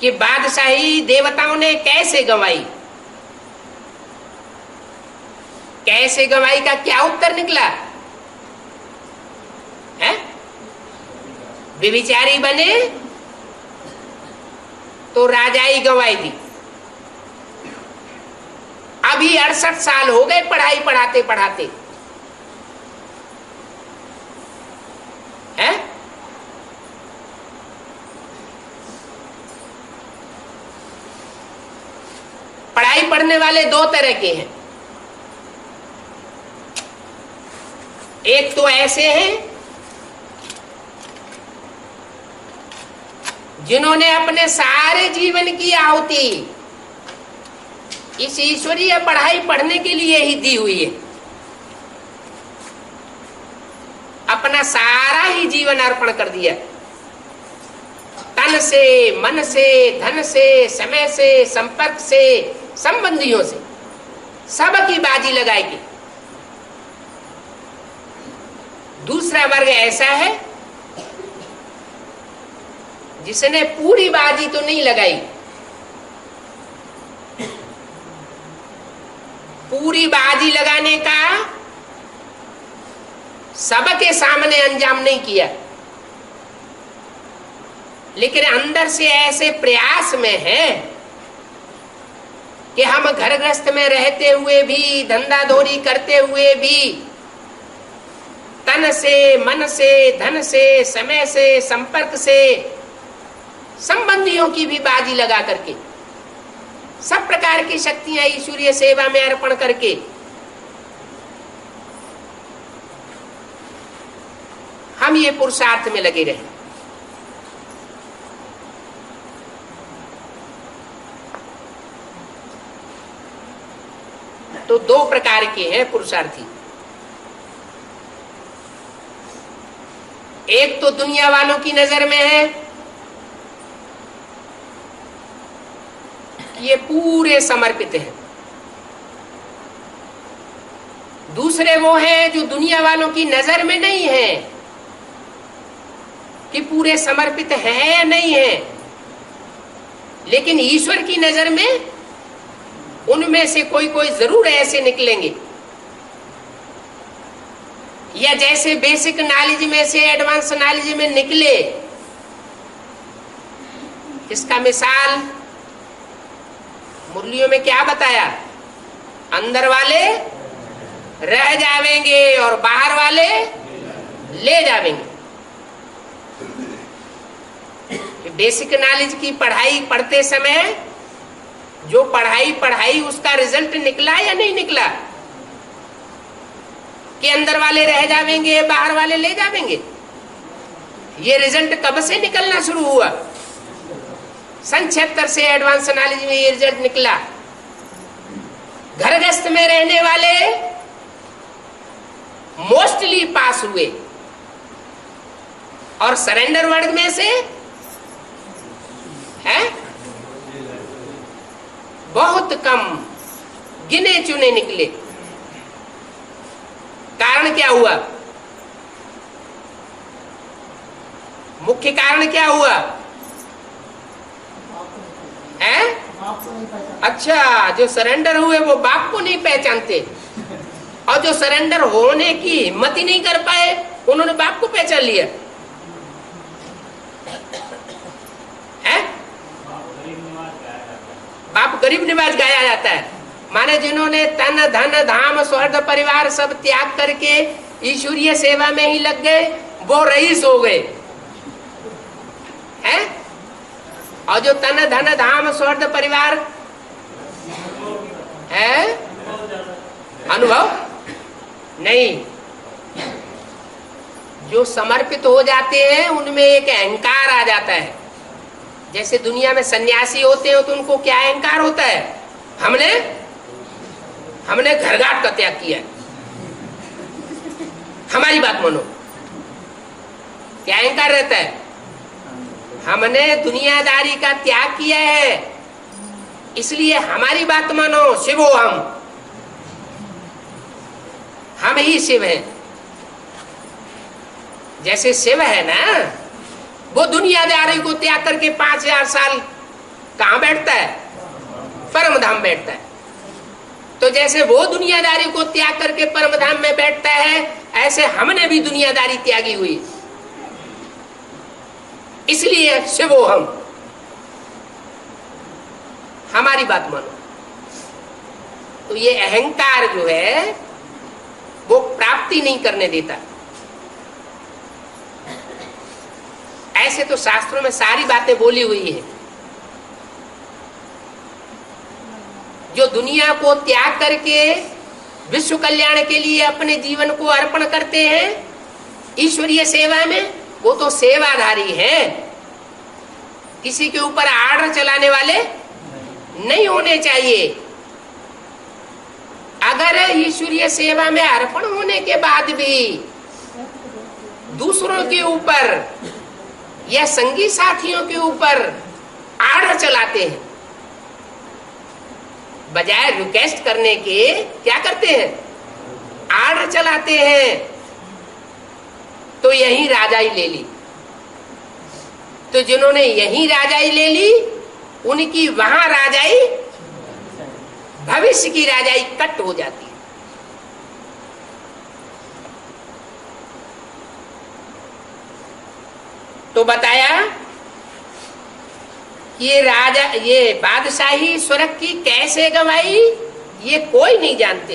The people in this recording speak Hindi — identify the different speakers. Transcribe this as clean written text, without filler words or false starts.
Speaker 1: कि बादशाही देवताओं ने कैसे गंवाई। कैसे गंवाई का क्या उत्तर निकला है? व्यभिचारी बने तो राजाई गंवाई दी। अभी 68 साल हो गए पढ़ाई पढ़ाते पढ़ाते है। पढ़ाई पढ़ने वाले दो तरह के हैं। एक तो ऐसे हैं जिन्होंने अपने सारे जीवन की आहुति इस ईश्वरीय पढ़ाई पढ़ने के लिए ही दी हुई है। अपना सारा ही जीवन अर्पण कर दिया, तन से, मन से, धन से, समय से, संपर्क से, संबंधियों से, सबकी बाजी लगाएगी। दूसरा वर्ग ऐसा है जिसने पूरी बाजी तो नहीं लगाई, पूरी बाजी लगाने का सबके सामने अंजाम नहीं किया, लेकिन अंदर से ऐसे प्रयास में है कि हम घर गृहस्थ में रहते हुए भी, धंधा दौरी करते हुए भी, तन से, मन से, धन से, समय से, संपर्क से, संबंधियों की भी बाजी लगा करके, सब प्रकार की शक्तियां ईश्वरीय सेवा में अर्पण करके हम ये पुरुषार्थ में लगे रहे। तो दो प्रकार के हैं पुरुषार्थी। एक तो दुनिया वालों की नजर में है कि ये पूरे समर्पित हैं। दूसरे वो हैं जो दुनिया वालों की नजर में नहीं है कि पूरे समर्पित हैं या नहीं है, लेकिन ईश्वर की नजर में उनमें से कोई कोई जरूर ऐसे निकलेंगे, या जैसे बेसिक नॉलेज में से एडवांस नॉलेज में निकले। इसका मिसाल मुरलियों में क्या बताया? अंदर वाले रह जावेंगे और बाहर वाले ले जावेंगे। बेसिक नॉलेज की पढ़ाई पढ़ते समय जो पढ़ाई उसका रिजल्ट निकला या नहीं निकला कि अंदर वाले रह जावेंगे, बाहर वाले ले जावेंगे? ये रिजल्ट कब से निकलना शुरू हुआ? सन 76 से एडवांस नॉलेज में ये रिजल्ट निकला। घर गृहस्थ में रहने वाले मोस्टली पास हुए और सरेंडर वर्ग में से है बहुत कम गिने चुने निकले। कारण क्या हुआ? मुख्य कारण क्या हुआ है? अच्छा, जो सरेंडर हुए वो बाप को नहीं पहचानते, और जो सरेंडर होने की हिम्मत ही नहीं कर पाए उन्होंने बाप को पहचान लिया है। बाप गरीब निवाज गाया जाता है, माने जिन्होंने तन धन धाम स्वर्ग परिवार सब त्याग करके ईश्वरीय सेवा में ही लग गए, वो रईस हो गए हैं। और जो तन धन धाम स्वर्ग परिवार है, अनुभव नहीं, जो समर्पित हो जाते हैं उनमें एक अहंकार आ जाता है। जैसे दुनिया में सन्यासी होते हैं तो उनको क्या अहंकार होता है? हमने घरघाट का त्याग किया, हमारी बात मानो। क्या अहंकार रहता है? हमने दुनियादारी का त्याग किया है, इसलिए हमारी बात मानो, शिव हो हम ही शिव हैं। जैसे शिव है ना, वो दुनियादारी को त्याग करके 5000 साल कहां बैठता है? परम धाम बैठता है। तो जैसे वो दुनियादारी को त्याग करके परम धाम में बैठता है, ऐसे हमने भी दुनियादारी त्यागी हुई, इसलिए शिवो हम। हमारी बात मानो। तो ये अहंकार जो है वो प्राप्ति नहीं करने देता। ऐसे तो शास्त्रों में सारी बातें बोली हुई है। जो दुनिया को त्याग करके विश्व कल्याण के लिए अपने जीवन को अर्पण करते हैं ईश्वरीय सेवा में, वो तो सेवाधारी हैं। किसी के ऊपर आर्डर चलाने वाले नहीं होने चाहिए। अगर ईश्वरीय सेवा में अर्पण होने के बाद भी दूसरों के ऊपर या संगी साथियों के ऊपर आर्डर चलाते हैं, बजाय रिक्वेस्ट करने के क्या करते हैं? आर्डर चलाते हैं, तो यही राजाई ले ली। तो जिन्होंने यही राजाई ले ली, उनकी वहां राजाई, भविष्य की राजाई कट हो जाती है। तो बताया ये राजा, ये बादशाही स्वर्ग की कैसे गंवाई, ये कोई नहीं जानते।